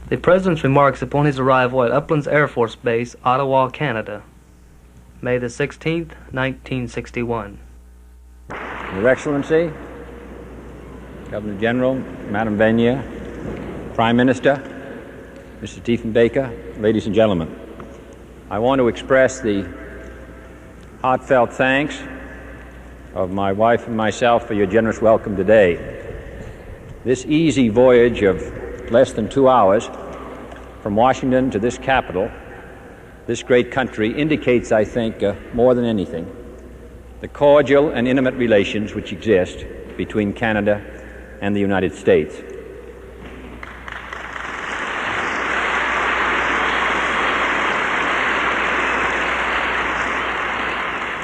The President's remarks upon his arrival at Uplands Air Force Base, Ottawa, Canada, May the 16th, 1961. Your Excellency, Governor General, Madam Vanier, Prime Minister, Mr. Diefenbaker, ladies and gentlemen, I want to express the heartfelt thanks of my wife and myself for your generous welcome today. This easy voyage of less than 2 hours from Washington to this capital, this great country, indicates, I think, more than anything, the cordial and intimate relations which exist between Canada and the United States.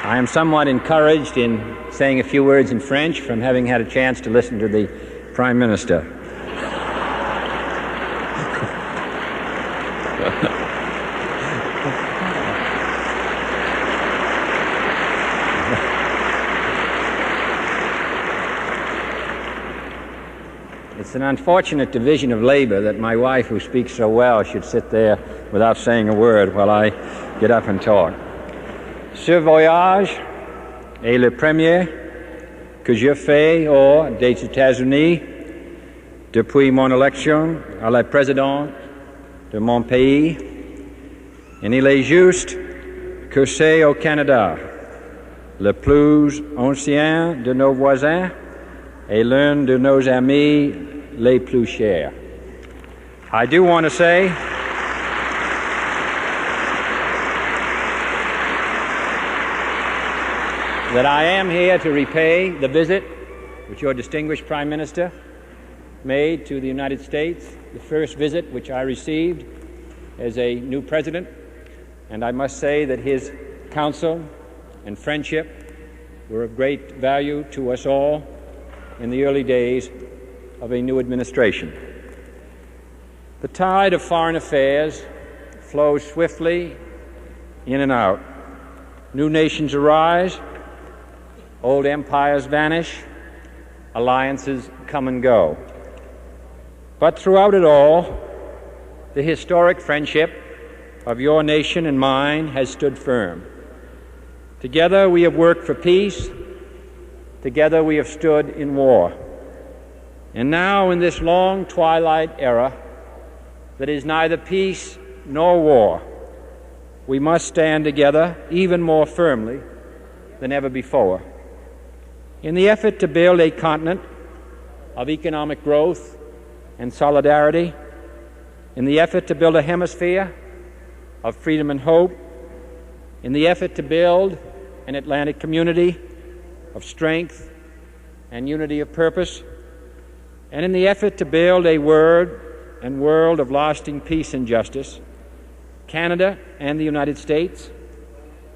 I am somewhat encouraged in saying a few words in French from having had a chance to listen to the Prime Minister. It's an unfortunate division of labor that my wife, who speaks so well, should sit there without saying a word while I get up and talk. Ce voyage est le premier que je fais hors des États-Unis depuis mon élection à la présidence de mon pays, et il est juste que c'est au Canada, le plus ancien de nos voisins et l'un de nos amis les plus chers. I do want to say that I am here to repay the visit which your distinguished Prime Minister made to the United States, the first visit which I received as a new president, and I must say that his counsel and friendship were of great value to us all in the early days of a new administration. The tide of foreign affairs flows swiftly in and out. New nations arise, old empires vanish, alliances come and go. But throughout it all, the historic friendship of your nation and mine has stood firm. Together we have worked for peace. Together we have stood in war. And now in this long twilight era that is neither peace nor war, we must stand together even more firmly than ever before. In the effort to build a continent of economic growth and solidarity, in the effort to build a hemisphere of freedom and hope, in the effort to build an Atlantic community of strength and unity of purpose, and in the effort to build a world of lasting peace and justice, Canada and the United States,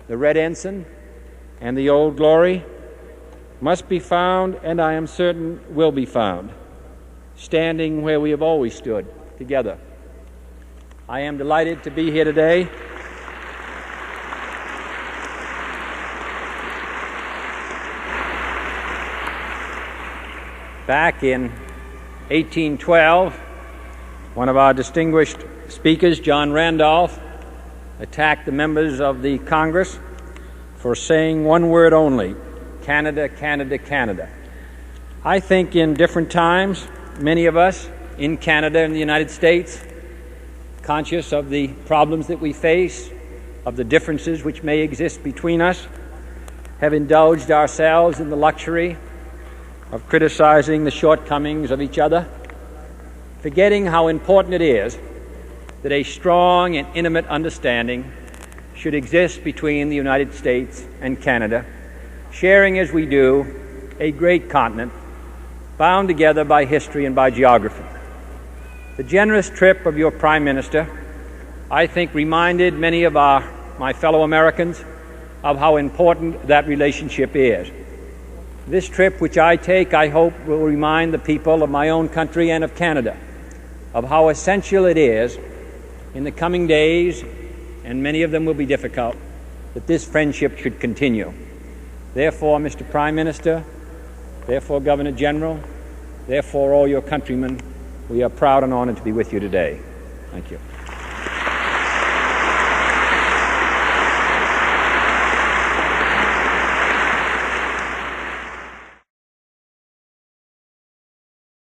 the Red Ensign and the Old Glory, must be found, and I am certain will be found, standing where we have always stood, together. I am delighted to be here today. Back in 1812, one of our distinguished speakers, John Randolph, attacked the members of the Congress for saying one word only: Canada, Canada, Canada. I think in different times, many of us in Canada and the United States, conscious of the problems that we face, of the differences which may exist between us, have indulged ourselves in the luxury of criticizing the shortcomings of each other, forgetting how important it is that a strong and intimate understanding should exist between the United States and Canada, sharing as we do a great continent bound together by history and by geography. The generous trip of your Prime Minister, I think, reminded many of my fellow Americans of how important that relationship is. This trip which I take, I hope, will remind the people of my own country and of Canada of how essential it is in the coming days, and many of them will be difficult, that this friendship should continue. Therefore, Mr. Prime Minister, therefore, Governor General, therefore, all your countrymen, we are proud and honored to be with you today. Thank you.